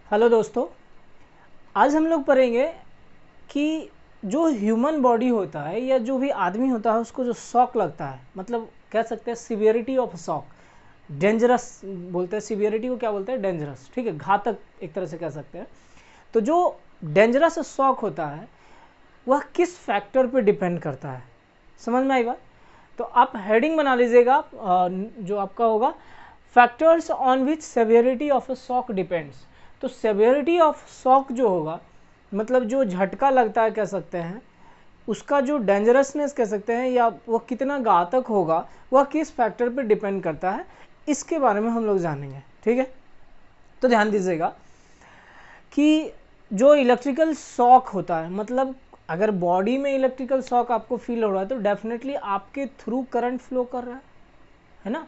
Hello दोस्तों, आज हम लोग पढ़ेंगे कि जो ह्यूमन बॉडी होता है या जो भी आदमी होता है उसको जो शॉक लगता है, मतलब कह सकते हैं सिवियरिटी ऑफ शॉक, डेंजरस बोलते हैं सिवियरिटी को, क्या बोलते हैं डेंजरस, ठीक है, घातक एक तरह से कह सकते हैं। तो जो डेंजरस शॉक होता है वह किस फैक्टर पे डिपेंड करता है, समझ में आई बात? तो आप हेडिंग बना लीजिएगा, जो आपका होगा factors on which severity of a shock depends. तो सेवियरिटी ऑफ शॉक जो होगा, मतलब जो झटका लगता है कह सकते हैं, उसका जो डेंजरसनेस कह सकते हैं या वो कितना घातक होगा, वह किस फैक्टर पे डिपेंड करता है, इसके बारे में हम लोग जानेंगे। ठीक है, तो ध्यान दीजिएगा कि जो इलेक्ट्रिकल शॉक होता है, मतलब अगर बॉडी में इलेक्ट्रिकल शॉक आपको फील हो रहा है तो डेफिनेटली आपके थ्रू करंट फ्लो कर रहा है ना,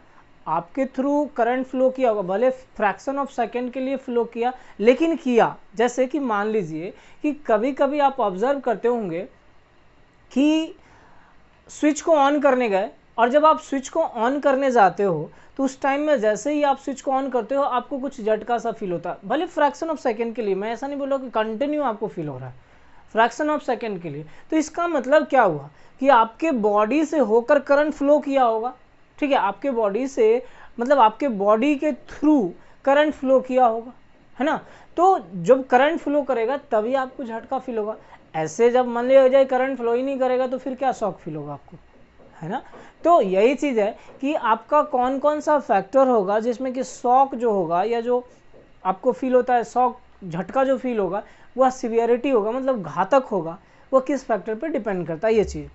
आपके थ्रू करंट फ्लो किया होगा, भले फ्रैक्शन ऑफ सेकंड के लिए फ्लो किया, लेकिन किया। जैसे कि मान लीजिए कि कभी कभी आप ऑब्जर्व करते होंगे कि स्विच को ऑन करने गए और जब आप स्विच को ऑन करने जाते हो तो उस टाइम में जैसे ही आप स्विच को ऑन करते हो आपको कुछ झटका सा फील होता है, भले फ्रैक्शन ऑफ सेकंड के लिए। मैं ऐसा नहीं बोल रहा कि कंटिन्यू आपको फील हो रहा है, फ्रैक्शन ऑफ सेकंड के लिए। तो इसका मतलब क्या हुआ कि आपके बॉडी से होकर करंट फ्लो किया होगा, ठीक है, आपके बॉडी से मतलब आपके बॉडी के थ्रू करंट फ्लो किया होगा, है ना। तो जब करंट फ्लो करेगा तभी आपको झटका फील होगा। ऐसे जब मान लिया जाए करंट फ्लो ही नहीं करेगा तो फिर क्या शॉक फील होगा आपको, है ना। तो यही चीज़ है कि आपका कौन कौन सा फैक्टर होगा जिसमें कि शॉक जो होगा या जो आपको फील होता है शॉक, झटका जो फील होगा वह सिवियरिटी होगा, मतलब घातक होगा, वह किस फैक्टर पर डिपेंड करता है ये चीज़।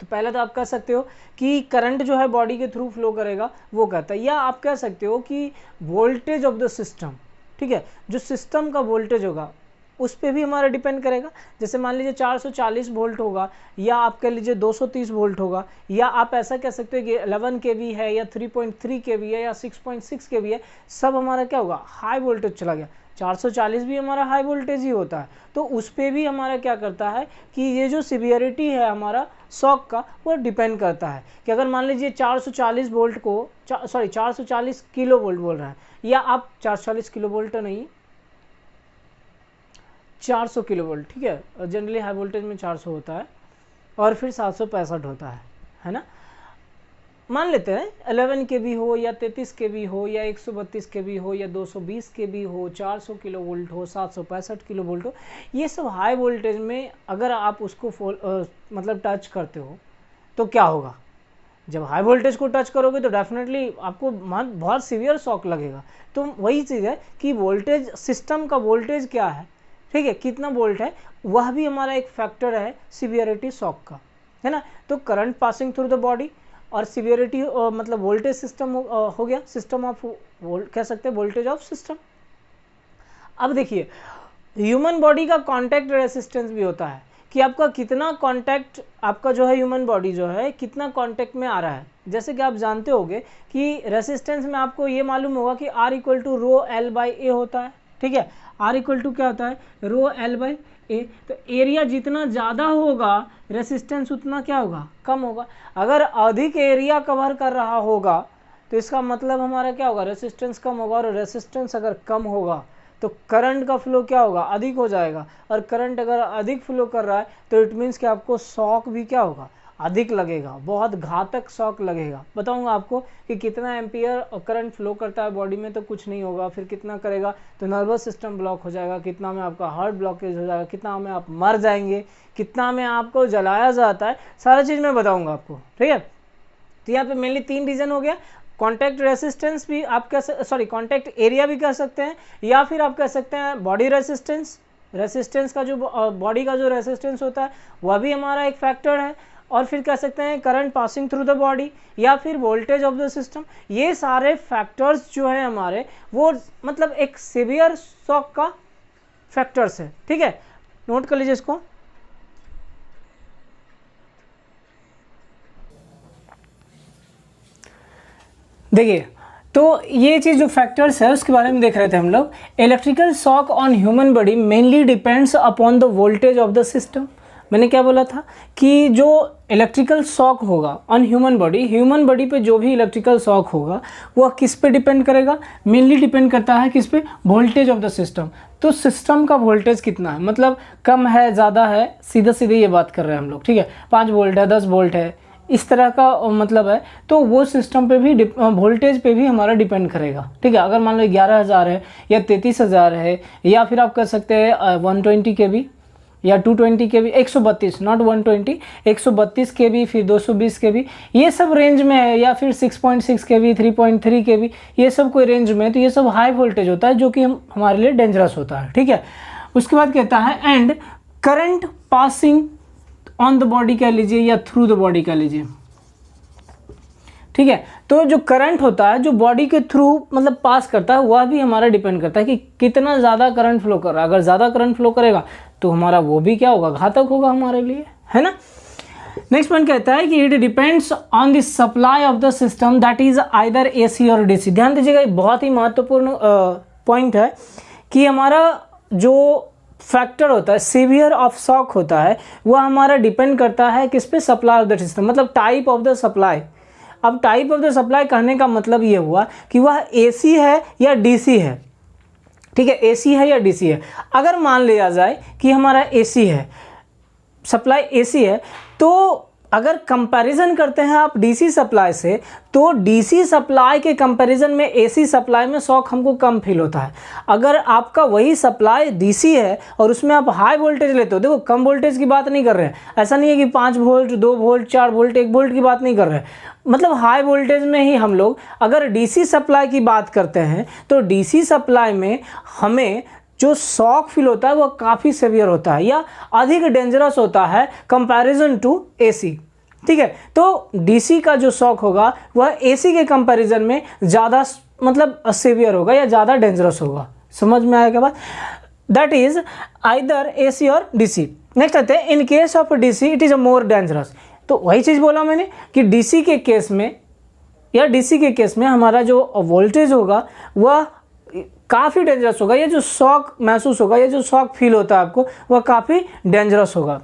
तो पहले तो आप कह सकते हो कि करंट जो है बॉडी के थ्रू फ्लो करेगा वो कहता है, या आप कह सकते हो कि वोल्टेज ऑफ द सिस्टम, ठीक है, जो सिस्टम का वोल्टेज होगा उस पर भी हमारा डिपेंड करेगा। जैसे मान लीजिए 440 वोल्ट होगा, या आप कह लीजिए 230 वोल्ट होगा, या आप ऐसा कह सकते हो कि 11 kV है या 3.3 kV है या 6.6 kV है, सब हमारा क्या होगा, हाई वोल्टेज चला गया। 440 भी हमारा हाई वोल्टेज ही होता है, तो उस पर भी हमारा क्या करता है कि ये जो सिवियरिटी है हमारा शॉक का वो डिपेंड करता है कि अगर मान लीजिए 440 वोल्ट को 440 किलो वोल्ट बोल रहा है, या आप 440 किलो वोल्ट नहीं 400 किलो वोल्ट, ठीक है, जनरली हाई वोल्टेज में 400 होता है और फिर 765 होता है ना। मान लेते हैं 11 kV हो या 33 kV हो या 132 kV हो या 220 kV हो, 400 किलो वोल्ट हो, 765 किलो वोल्ट हो, ये सब हाई वोल्टेज में अगर आप उसको मतलब टच करते हो तो क्या होगा। जब हाई वोल्टेज को टच करोगे तो डेफिनेटली आपको बहुत सीवियर शॉक लगेगा। तो वही चीज़ है कि वोल्टेज, सिस्टम का वोल्टेज क्या है, ठीक है, कितना वोल्ट है, वह भी हमारा एक फैक्टर है सिवियरिटी शॉक का, है ना। तो current passing through the body और सिवियरिटी मतलब वोल्टेज सिस्टम हो गया, सिस्टम ऑफ कह सकते हैं वोल्टेज ऑफ सिस्टम। अब देखिए ह्यूमन बॉडी का कांटेक्ट रेसिस्टेंस भी होता है कि आपका कितना कांटेक्ट, आपका जो है ह्यूमन बॉडी जो है कितना कांटेक्ट में आ रहा है। जैसे कि आप जानते होंगे कि रेसिस्टेंस में आपको ये मालूम होगा कि R equal to rho l by a होता है, ठीक है, R इक्वल टू क्या होता है, रो एल बाई ए। तो एरिया जितना ज़्यादा होगा रेसिस्टेंस उतना क्या होगा, कम होगा। अगर अधिक एरिया कवर कर रहा होगा तो इसका मतलब हमारा क्या होगा, रेसिस्टेंस कम होगा, और रेसिस्टेंस अगर कम होगा तो करंट का फ्लो क्या होगा, अधिक हो जाएगा, और करंट अगर अधिक फ्लो कर रहा है तो इट मीन्स कि आपको शॉक भी क्या होगा, अधिक लगेगा, बहुत घातक शॉक लगेगा। बताऊंगा आपको कि कितना एम्पियर करंट फ्लो करता है बॉडी में, तो कुछ नहीं होगा, फिर कितना करेगा तो नर्वस सिस्टम ब्लॉक हो जाएगा, कितना में आपका हार्ट ब्लॉकेज हो जाएगा, कितना में आप मर जाएंगे, कितना में आपको जलाया जाता है, सारा चीज़ मैं बताऊँगा आपको, ठीक है। तो यहाँ पे मेनली 3 रीज़न हो गया, कॉन्टैक्ट रेसिस्टेंस भी आप कह कॉन्टैक्ट एरिया भी कह सकते हैं, या फिर आप कह सकते हैं बॉडी रेसिस्टेंस। रेसिस्टेंस का जो बॉडी का जो रेसिस्टेंस होता है वह भी हमारा एक फैक्टर है, और फिर कह सकते हैं current passing through the body, या फिर वोल्टेज ऑफ द सिस्टम। ये सारे फैक्टर्स जो है हमारे वो मतलब एक सीवियर शॉक का फैक्टर्स है, ठीक है, नोट कर लीजिए इसको। देखिए तो ये चीज़ जो फैक्टर्स है उसके बारे में देख रहे थे हम लोग। Electrical shock on human body mainly depends upon the voltage of the system, मैंने क्या बोला था कि जो इलेक्ट्रिकल शॉक होगा ऑन ह्यूमन बॉडी पे जो भी इलेक्ट्रिकल शॉक होगा वह किस पे डिपेंड करेगा, मेनली डिपेंड करता है किस पे, वोल्टेज ऑफ द सिस्टम। तो सिस्टम का वोल्टेज कितना है, मतलब कम है ज़्यादा है, सीधा सीधे ये बात कर रहे हैं हम लोग, ठीक है। 5 वोल्ट है, 10 वोल्ट है, इस तरह का मतलब है, तो वो सिस्टम पे भी वोल्टेज पे भी हमारा डिपेंड करेगा, ठीक है। अगर मान लो 11,000 है या 33,000 है, या फिर आप कर सकते हैं 120 kV या 220 kV, 132 नॉट 120, 132 kV, फिर 220 kV, ये सब रेंज में है, या फिर 6.6 kV, 3.3 kV, ये सब कोई रेंज में है, तो ये सब हाई वोल्टेज होता है जो कि हमारे लिए डेंजरस होता है, ठीक है। उसके बाद कहता है and current passing on the body कह लीजिए या थ्रू द बॉडी कह लीजिए, ठीक है। तो जो करंट होता है जो बॉडी के थ्रू मतलब पास करता है वह भी हमारा डिपेंड करता है कि कितना ज़्यादा करंट फ्लो कर रहा है। अगर ज़्यादा करंट फ्लो करेगा तो हमारा वो भी क्या होगा, घातक होगा हमारे लिए, है ना। नेक्स्ट पॉइंट कहता है कि it depends on the supply of the system that is either AC और डीसी। ध्यान दीजिएगा, ये बहुत ही महत्वपूर्ण पॉइंट है कि हमारा जो फैक्टर होता है सीवियर ऑफ शॉक होता है वह हमारा डिपेंड करता है किस पे, सप्लाई ऑफ द सिस्टम, मतलब टाइप ऑफ द सप्लाई। अब टाइप ऑफ द सप्लाई कहने का मतलब ये हुआ कि वह एसी है या डीसी है, ठीक है, एसी है या डीसी है। अगर मान लिया जाए कि हमारा एसी है, सप्लाई एसी है, तो अगर कंपैरिजन करते हैं आप डीसी सप्लाई से, तो डीसी सप्लाई के कंपैरिजन में एसी सप्लाई में शॉक हमको कम फील होता है। अगर आपका वही सप्लाई डीसी है और उसमें आप हाई वोल्टेज लेते हो, देखो कम वोल्टेज की बात नहीं कर रहे हैं, ऐसा नहीं है कि 5 वोल्ट 2 वोल्ट 4 वोल्ट 1 वोल्ट की बात नहीं कर रहे हैं, मतलब हाई वोल्टेज में ही हम लोग अगर डीसी सप्लाई की बात करते हैं तो डीसी सप्लाई में हमें जो शॉक फील होता है वो काफ़ी सेवियर होता है या अधिक डेंजरस होता है कंपैरिजन टू एसी, ठीक है। तो डीसी का जो शॉक होगा वह एसी के कंपैरिजन में ज़्यादा मतलब सेवियर होगा या ज़्यादा डेंजरस होगा। समझ में आएगा बात, दैट इज आइदर एसी और डीसी। नेक्स्ट आते हैं in case of DC it is a more dangerous. तो वही चीज़ बोला मैंने कि डीसी के केस में या डीसी के केस में हमारा जो वोल्टेज होगा वह काफ़ी डेंजरस होगा, या जो शॉक महसूस होगा या जो शॉक फील होता है आपको वह काफ़ी डेंजरस होगा।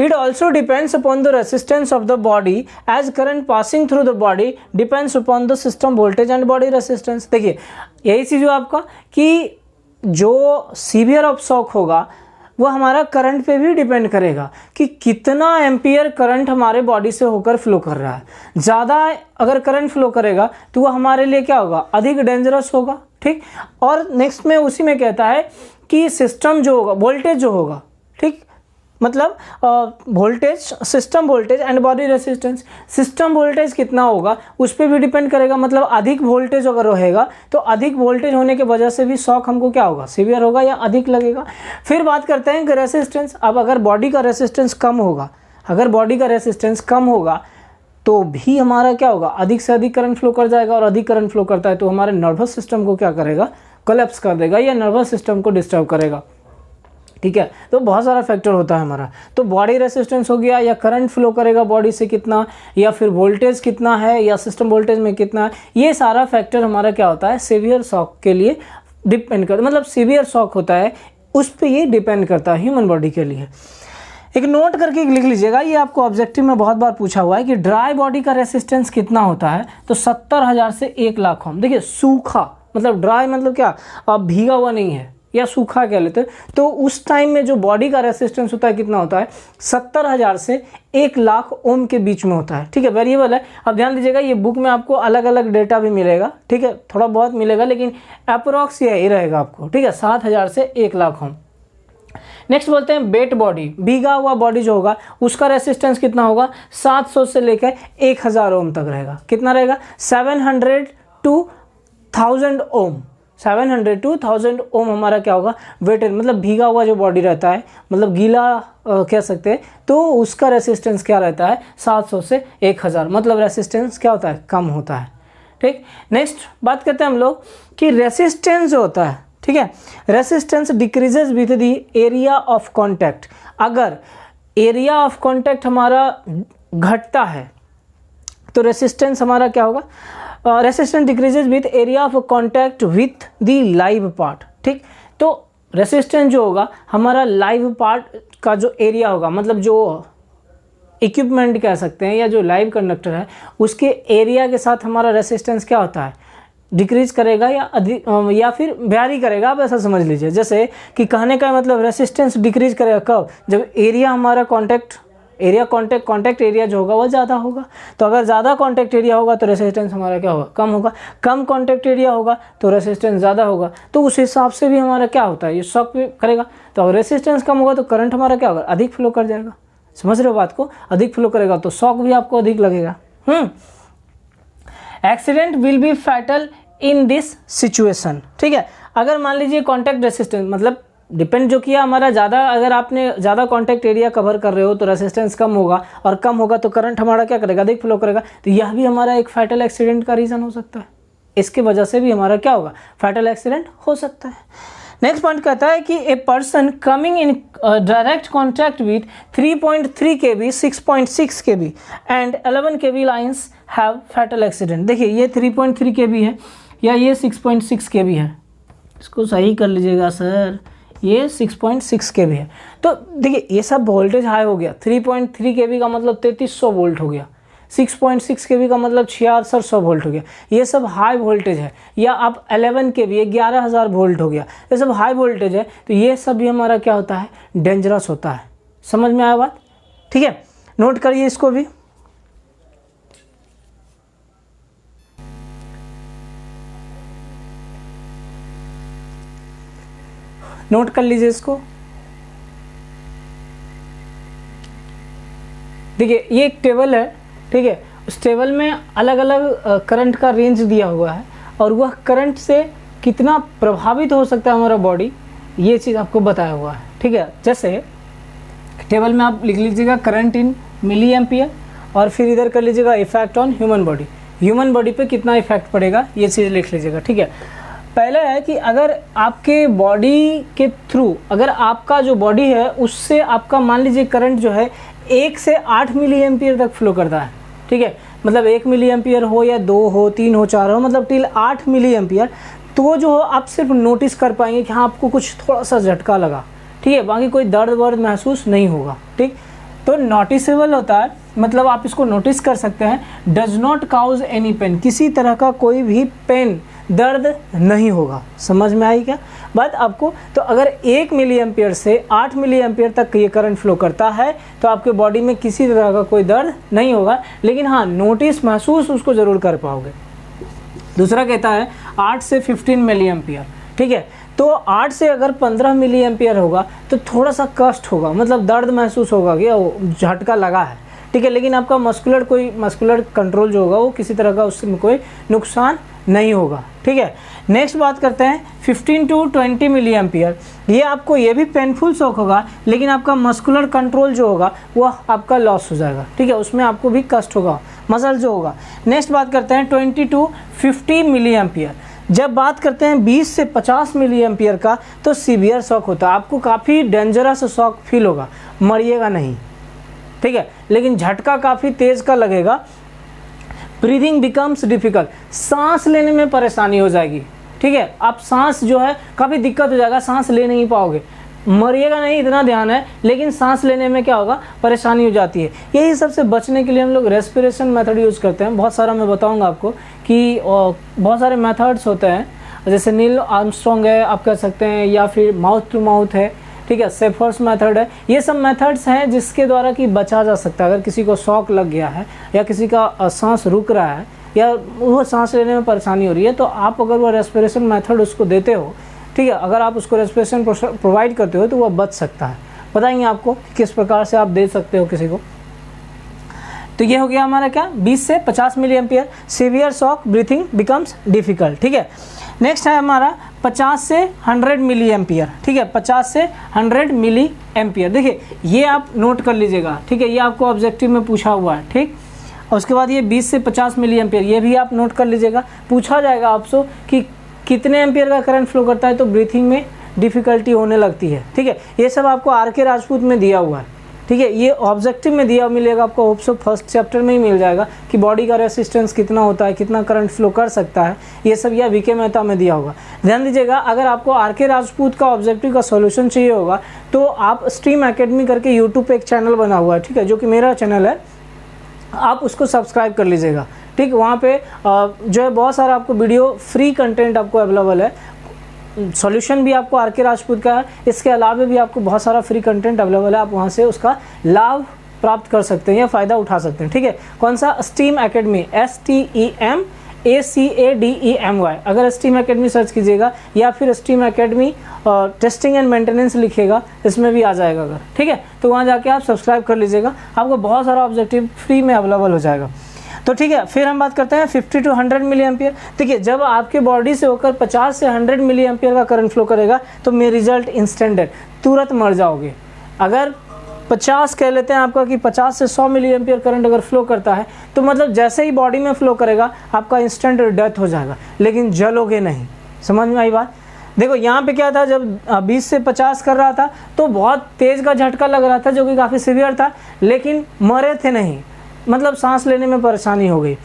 It also depends upon the resistance of the body as current passing through the body depends upon the system voltage and body resistance. देखिए यही चीज़ हो आपका कि जो सीवियर ऑफ शॉक होगा वह हमारा करंट पे भी डिपेंड करेगा कि कितना एम्पियर करंट हमारे बॉडी से होकर फ्लो कर रहा है। ज़्यादा अगर करंट फ्लो करेगा तो वह हमारे लिए क्या होगा, अधिक डेंजरस होगा, ठीक। और नेक्स्ट में उसी में कहता है कि सिस्टम जो होगा, वोल्टेज जो होगा, ठीक, मतलब voltage, system voltage and body resistance. System voltage कितना होगा उस पर भी डिपेंड करेगा, मतलब अधिक वोल्टेज अगर रहेगा तो अधिक वोल्टेज होने की वजह से भी शॉक हमको क्या होगा, सीवियर होगा या अधिक लगेगा। फिर बात करते हैं कि रेसिस्टेंस। अब अगर बॉडी का रेसिस्टेंस कम होगा, अगर बॉडी का रेसिस्टेंस कम होगा तो भी हमारा क्या होगा, अधिक से अधिक करंट फ्लो कर जाएगा, और अधिक करंट फ्लो करता है तो हमारे नर्वस सिस्टम को क्या करेगा, कोलैप्स कर देगा या नर्वस सिस्टम को डिस्टर्ब करेगा, ठीक है। तो बहुत सारा फैक्टर होता है हमारा। तो बॉडी रेसिस्टेंस हो गया, या करंट फ्लो करेगा बॉडी से कितना, या फिर वोल्टेज कितना है, या सिस्टम वोल्टेज में कितना है, ये सारा फैक्टर हमारा क्या होता है, सीवियर शॉक के लिए डिपेंड करता है, मतलब सीवियर शॉक होता है उस पर ये डिपेंड करता है ह्यूमन बॉडी के लिए। एक नोट करके लिख लीजिएगा, ये आपको ऑब्जेक्टिव में बहुत बार पूछा हुआ है कि ड्राई बॉडी का रेसिस्टेंस कितना होता है, तो 70,000 से 1,00,000 ओम। देखिए सूखा मतलब ड्राई मतलब क्या, अब भीगा हुआ नहीं है या सूखा कह लेते हैं, तो उस टाइम में जो बॉडी का रेसिस्टेंस होता है कितना होता है, 70,000 से 1,00,000 ओम के बीच में होता है, ठीक है। वेरिएबल है। अब ध्यान दीजिएगा ये बुक में आपको अलग अलग डेटा भी मिलेगा, ठीक है, थोड़ा बहुत मिलेगा लेकिन अप्रोक्स यही रहेगा आपको, ठीक है, 7,000 से 1,00,000 ओम। नेक्स्ट बोलते हैं वेट बॉडी, भीगा हुआ बॉडी जो होगा उसका रेसिस्टेंस कितना होगा, 700 से लेकर 1,000 ओम तक रहेगा। कितना रहेगा, 700 to 1000 ओम। 700 to 1000 ओम हमारा क्या होगा, वेट, मतलब भीगा हुआ जो बॉडी रहता है, मतलब गीला कह सकते हैं, तो उसका रेसिस्टेंस क्या रहता है, 700 से 1,000, मतलब रेसिस्टेंस क्या होता है, कम होता है, ठीक। नेक्स्ट बात करते हैं हम लोग कि रेसिस्टेंस जो होता है, ठीक है, resistance decreases with the area of contact. अगर एरिया ऑफ कॉन्टैक्ट हमारा घटता है तो रेसिस्टेंस हमारा क्या होगा, resistance decreases with area of contact with the live part, ठीक। तो रेसिस्टेंस जो होगा हमारा लाइव पार्ट का जो एरिया होगा, मतलब जो इक्विपमेंट कह सकते हैं या जो लाइव कंडक्टर है उसके एरिया के साथ हमारा रेसिस्टेंस क्या होता है, डिक्रीज करेगा या अधिक या फिर वेरी करेगा। आप ऐसा समझ लीजिए, जैसे कि कहने का मतलब रेसिस्टेंस डिक्रीज करेगा कब, जब एरिया हमारा कॉन्टैक्ट एरिया जो होगा वो ज़्यादा होगा। तो अगर ज़्यादा कॉन्टैक्ट एरिया होगा तो रेसिस्टेंस हमारा क्या होगा, कम होगा। कम कॉन्टैक्ट एरिया होगा तो रेसिस्टेंस ज़्यादा होगा। तो उस हिसाब से भी हमारा क्या होता है, ये शॉक करेगा। तो अगर रेसिस्टेंस कम होगा तो करंट हमारा क्या होगा, अधिक फ्लो कर जाएगा। समझ रहे हो बात को, अधिक फ्लो करेगा तो शॉक भी आपको अधिक लगेगा। Accident will be fatal in this situation. ठीक है, अगर मान लीजिए कॉन्टैक्ट रेसिस्टेंस मतलब डिपेंड जो किया हमारा ज़्यादा, अगर आपने ज़्यादा कॉन्टैक्ट एरिया कवर कर रहे हो तो रेसिस्टेंस कम होगा, और कम होगा तो करंट हमारा क्या करेगा, अधिक फ्लो करेगा। तो यह भी हमारा एक फैटल एक्सीडेंट का रीज़न हो सकता है। इसकी वजह से भी हमारा क्या होगा, फैटल एक्सीडेंट हो सकता है। नेक्स्ट पॉइंट कहता है कि a person coming in direct contact with 3.3 kV, 6.6 kV and 11 kV lines have fatal accident. देखिए ये 3.3 kV है या ये 6.6 kV है, इसको सही कर लीजिएगा सर, ये 6.6 kV है। तो देखिए ये सब वोल्टेज हाई हो गया। 3.3 kV का मतलब 3300 वोल्ट हो गया, 6.6 kV का मतलब 6600 वोल्ट हो गया। ये सब हाई वोल्टेज है। या आप 11 kV 11000 वोल्ट हो गया, ये सब हाई वोल्टेज है। तो ये सब भी हमारा क्या होता है, डेंजरस होता है। समझ में आया बात? ठीक है, नोट करिए इसको भी। नोट कर लीजिए इसको। देखिए ये एक टेबल है, ठीक है, उस टेबल में अलग अलग करंट का रेंज दिया हुआ है और वह करंट से कितना प्रभावित हो सकता है हमारा बॉडी, ये चीज़ आपको बताया हुआ है। ठीक है, जैसे टेबल में आप लिख लीजिएगा करंट इन मिली एम्पियर, और फिर इधर कर लीजिएगा effect on human body, human body पे कितना इफेक्ट पड़ेगा ये चीज़ लिख लीजिएगा। ठीक है, पहला है कि अगर आपके बॉडी के थ्रू, अगर आपका जो बॉडी है उससे आपका मान लीजिए करंट जो है 1 से 8 मिली एम्पियर तक फ्लो करता है। ठीक है, मतलब 1 मिली एम्पियर हो या 2 हो 3 हो 4 हो, मतलब टिल 8 मिली एम्पियर, तो जो आप सिर्फ नोटिस कर पाएंगे कि हाँ आपको कुछ थोड़ा सा झटका लगा। ठीक है, बाकी कोई दर्द वर्द महसूस नहीं होगा। ठीक, तो नोटिसेबल होता है, मतलब आप इसको नोटिस कर सकते हैं। Does not cause any pain, किसी तरह का कोई भी पेन, दर्द नहीं होगा। समझ में आई क्या बात आपको? तो अगर 1 मिली एम्पियर से 8 मिली एम्पियर तक ये करंट फ्लो करता है तो आपके बॉडी में किसी तरह का कोई दर्द नहीं होगा, लेकिन हाँ नोटिस महसूस उसको ज़रूर कर पाओगे। दूसरा कहता है 8 से 15 मिली एम्पियर। ठीक है, तो 8 से अगर 15 मिली एम्पियर होगा तो थोड़ा सा कष्ट होगा, मतलब दर्द महसूस होगा कि झटका लगा है। ठीक है, लेकिन आपका मस्कुलर कंट्रोल जो होगा वो किसी तरह का उसमें कोई नुकसान नहीं होगा। ठीक है, नेक्स्ट बात करते हैं 15 to 20 मिली एम्पियर। ये आपको ये भी पेनफुल शॉक होगा, लेकिन आपका मस्कुलर कंट्रोल जो होगा वह आपका लॉस हो जाएगा। ठीक है, उसमें आपको भी कष्ट होगा, मसल जो होगा। नेक्स्ट बात करते हैं 20 to 50 मिली एम्पियर। जब बात करते हैं 20 से 50 मिली एम्पियर का तो सीवियर शॉक होता है, आपको काफ़ी डेंजरस शॉक फील होगा, मरिएगा नहीं। ठीक है, लेकिन झटका काफ़ी तेज़ का लगेगा। ब्रीदिंग बिकम्स डिफिकल्ट, सांस लेने में परेशानी हो जाएगी। ठीक है, आप सांस जो है काफ़ी दिक्कत हो जाएगा, सांस ले नहीं पाओगे, मरिएगा नहीं इतना ध्यान है, लेकिन सांस लेने में क्या होगा, परेशानी हो जाती है। यही सबसे बचने के लिए हम लोग रेस्पिरेशन मेथड यूज़ करते हैं। बहुत सारा मैं बताऊंगा आपको कि बहुत सारे मेथड्स होते हैं, जैसे नील आर्मस्ट्रॉन्ग है आप कह सकते हैं, या फिर माउथ टू माउथ है। ठीक है, सेफर्स मेथड है। ये सब मेथड्स हैं जिसके द्वारा कि बचा जा सकता है। अगर किसी को शॉक लग गया है या किसी का सांस रुक रहा है या वो सांस लेने में परेशानी हो रही है, तो आप अगर वो रेस्पिरेशन मेथड उसको देते हो, ठीक है, अगर आप उसको रेस्पिरेशन प्रोवाइड करते हो तो वह बच सकता है। बताएंगे आपको किस प्रकार से आप दे सकते हो किसी को। तो ये हो गया हमारा क्या, 20 से 50 milli ampere, severe shock, breathing becomes difficult. ठीक है, नेक्स्ट है हमारा 50 से 100 मिली एम्पियर। ठीक है, 50 से 100 मिली एम्पियर। देखिए ये आप नोट कर लीजिएगा। ठीक है, ये आपको ऑब्जेक्टिव में पूछा हुआ है। ठीक, और उसके बाद ये 20 से 50 मिली एम्पियर, ये भी आप नोट कर लीजिएगा। पूछा जाएगा आपसे कि कितने एम्पियर का करंट फ्लो करता है तो ब्रीथिंग में डिफ़िकल्टी होने लगती है। ठीक है, ये सब आपको आर के राजपूत में दिया हुआ है। ठीक है। ये ऑब्जेक्टिव में दिया मिलेगा आपको, होप सो फर्स्ट चैप्टर में ही मिल जाएगा कि बॉडी का रेसिस्टेंस कितना होता है, कितना करंट फ्लो कर सकता है, ये सब या वीके मेहता में दिया होगा। ध्यान दीजिएगा, अगर आपको आर.के. राजपूत का ऑब्जेक्टिव का सॉल्यूशन चाहिए होगा तो आप स्ट्रीम एकेडमी करके यूट्यूब पे एक चैनल बना हुआ है, ठीक है, जो कि मेरा चैनल है, आप उसको सब्सक्राइब कर लीजिएगा, ठीक। वहाँ पे जो है बहुत सारा आपको वीडियो फ्री कंटेंट आपको अवेलेबल है, सॉल्यूशन भी आपको आर.के. राजपूत का है, इसके अलावा भी आपको बहुत सारा फ्री कंटेंट अवेलेबल है, आप वहाँ से उसका लाभ प्राप्त कर सकते हैं या फ़ायदा उठा सकते हैं, ठीक है। कौन सा? Steam academy, STEAMACADEMY। अगर स्टीम एकेडमी सर्च कीजिएगा या फिर steam academy testing and maintenance लिखिएगा, इसमें भी आ जाएगा अगर, ठीक है। तो वहाँ जाके आप सब्सक्राइब कर लीजिएगा, आपको बहुत सारा ऑब्जेक्टिव फ्री में अवेलेबल हो जाएगा। तो ठीक है, फिर हम बात करते हैं 50 to 100 मिली एम्पियर। देखिए, जब आपके बॉडी से होकर 50 से 100 मिली एम्पियर का करंट फ्लो करेगा तो मेरे रिजल्ट इंस्टेंट है, तुरंत मर जाओगे। अगर 50 कह लेते हैं आपका कि 50 से 100 मिली एम्पियर करंट अगर फ्लो करता है तो मतलब जैसे ही बॉडी में फ्लो करेगा आपका इंस्टेंट डेथ हो जाएगा, लेकिन जलोगे नहीं। समझ में आई बात? देखो यहाँ पे क्या था, जब 20 से 50 कर रहा था तो बहुत तेज़ का झटका लग रहा था जो कि काफ़ी सीवियर था, लेकिन मरे थे नहीं, मतलब सांस लेने में परेशानी हो गई।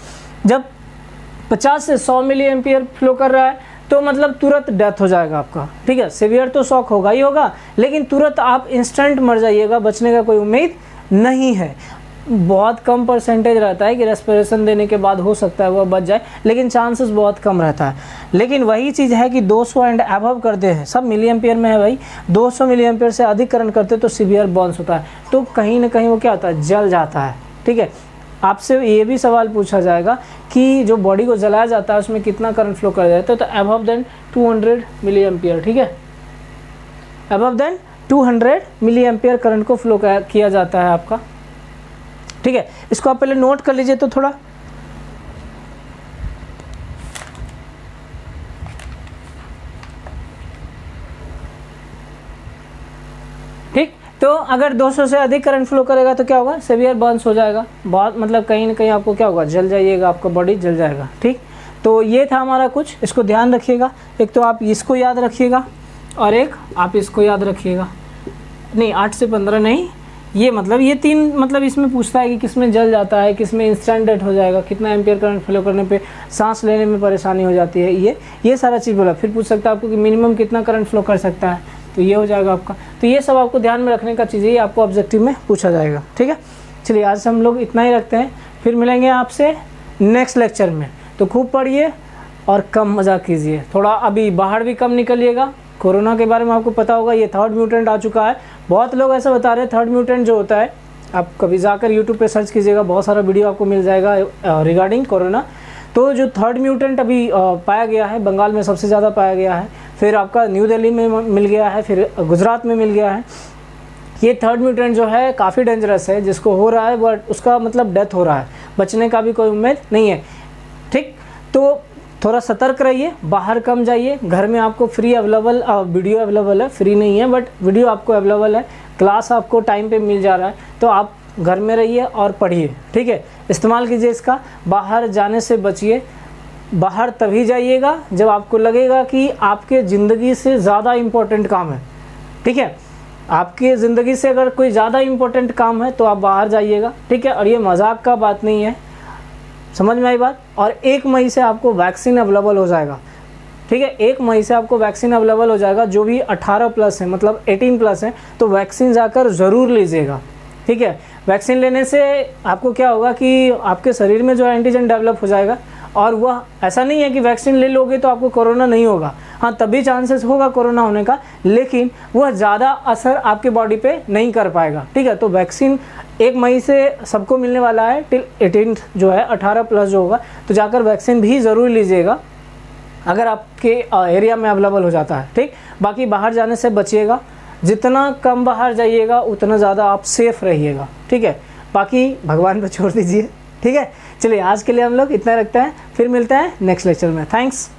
जब 50 से 100 मिली एम्पियर फ्लो कर रहा है तो मतलब तुरंत डेथ हो जाएगा आपका, ठीक है। सीवियर तो शॉक होगा ही होगा, लेकिन तुरंत आप इंस्टेंट मर जाइएगा, बचने का कोई उम्मीद नहीं है। बहुत कम परसेंटेज रहता है कि रेस्पिरेशन देने के बाद हो सकता है वह बच जाए, लेकिन चांसेस बहुत कम रहता है। लेकिन वही चीज़ है कि 200 एंड अबव करते हैं, सब मिली एम्पियर में है भाई, 200 मिली एम्पियर से अधिक करंट करते तो सीवियर बर्न्स होता है, तो कहीं ना कहीं वो क्या होता है, जल जाता है, ठीक है। आपसे ये भी सवाल पूछा जाएगा कि जो बॉडी को जलाया जाता है उसमें कितना करंट फ्लो कर जाता है, तो अबव देन 200 मिली एम्पियर, ठीक है, above than 200 milli ampere current को फ्लो किया जाता है आपका, ठीक है। इसको आप पहले नोट कर लीजिए तो थोड़ा, ठीक। तो अगर 200 से अधिक करंट फ्लो करेगा तो क्या होगा, सीवियर बर्न्स हो जाएगा, बहुत मतलब कहीं ना कहीं आपको क्या होगा, जल जाइएगा, आपका बॉडी जल जाएगा, ठीक। तो ये था हमारा कुछ, इसको ध्यान रखिएगा। एक तो आप इसको याद रखिएगा और एक आप इसको याद रखिएगा, नहीं 8 से 15 नहीं, ये मतलब ये 3 मतलब इसमें पूछता है कि किस में जल जाता है, किस में इंस्टेंट डेथ हो जाएगा, कितना एम्पियर करंट फ्लो करने पे सांस लेने में परेशानी हो जाती है, ये सारा चीज़ बोला। फिर पूछ सकता है आपको कि मिनिमम कितना करंट फ्लो कर सकता है, तो ये हो जाएगा आपका। तो ये सब आपको ध्यान में रखने का चीज़ है, आपको ऑब्जेक्टिव में पूछा जाएगा, ठीक है। चलिए आज हम लोग इतना ही रखते हैं, फिर मिलेंगे आपसे नेक्स्ट लेक्चर में। तो खूब पढ़िए और कम मजाक कीजिए, थोड़ा अभी बाहर भी कम निकलिएगा। कोरोना के बारे में आपको पता होगा, ये 3rd म्यूटेंट आ चुका है, बहुत लोग ऐसा बता रहे हैं 3rd म्यूटेंट जो होता है, आप कभी जाकर यूट्यूब पे सर्च कीजिएगा, बहुत सारा वीडियो आपको मिल जाएगा रिगार्डिंग कोरोना। तो जो 3rd म्यूटेंट अभी पाया गया है, बंगाल में सबसे ज़्यादा पाया गया है, फिर आपका न्यू दिल्ली में मिल गया है, फिर गुजरात में मिल गया है। ये 3rd म्यूटेंट जो है काफ़ी डेंजरस है, जिसको हो रहा है बट उसका मतलब डेथ हो रहा है, बचने का भी कोई उम्मीद नहीं है, ठीक। तो थोड़ा सतर्क रहिए, बाहर कम जाइए, घर में आपको फ्री अवेलेबल वीडियो अवेलेबल है, फ्री नहीं है बट वीडियो आपको अवेलेबल है, क्लास आपको टाइम पे मिल जा रहा है, तो आप घर में रहिए और पढ़िए, ठीक है। इस्तेमाल कीजिए इसका, बाहर जाने से बचिए। बाहर तभी जाइएगा जब आपको लगेगा कि आपके ज़िंदगी से ज़्यादा इम्पोर्टेंट काम है, ठीक है। आपकी ज़िंदगी से अगर कोई ज़्यादा इम्पोर्टेंट काम है तो आप बाहर जाइएगा, ठीक है। और ये मजाक का बात नहीं है, समझ में आई बात। और 1 मई से आपको वैक्सीन अवेलेबल हो जाएगा, ठीक है। 1 मई से आपको वैक्सीन अवेलेबल हो जाएगा, जो भी 18+ है, मतलब 18+ है, तो वैक्सीन जाकर ज़रूर लीजिएगा, ठीक है। वैक्सीन लेने से आपको क्या होगा कि आपके शरीर में जो एंटीजन डेवलप हो जाएगा, और वह ऐसा नहीं है कि वैक्सीन ले लोगे तो आपको कोरोना नहीं होगा, हाँ तभी चांसेस होगा कोरोना होने का, लेकिन वह ज़्यादा असर आपके बॉडी पे नहीं कर पाएगा, ठीक है। तो वैक्सीन 1 मई से सबको मिलने वाला है, टिल 18 जो है 18+ जो होगा, तो जाकर वैक्सीन भी ज़रूर लीजिएगा अगर आपके एरिया में अवेलेबल हो जाता है, ठीक। बाकी बाहर जाने से बचिएगा, जितना कम बाहर जाइएगा उतना ज़्यादा आप सेफ रहिएगा, ठीक है। बाकी भगवान पर छोड़ दीजिए, ठीक है। चलिए आज के लिए हम लोग इतना रखते हैं, फिर मिलते हैं नेक्स्ट लेक्चर में। थैंक्स।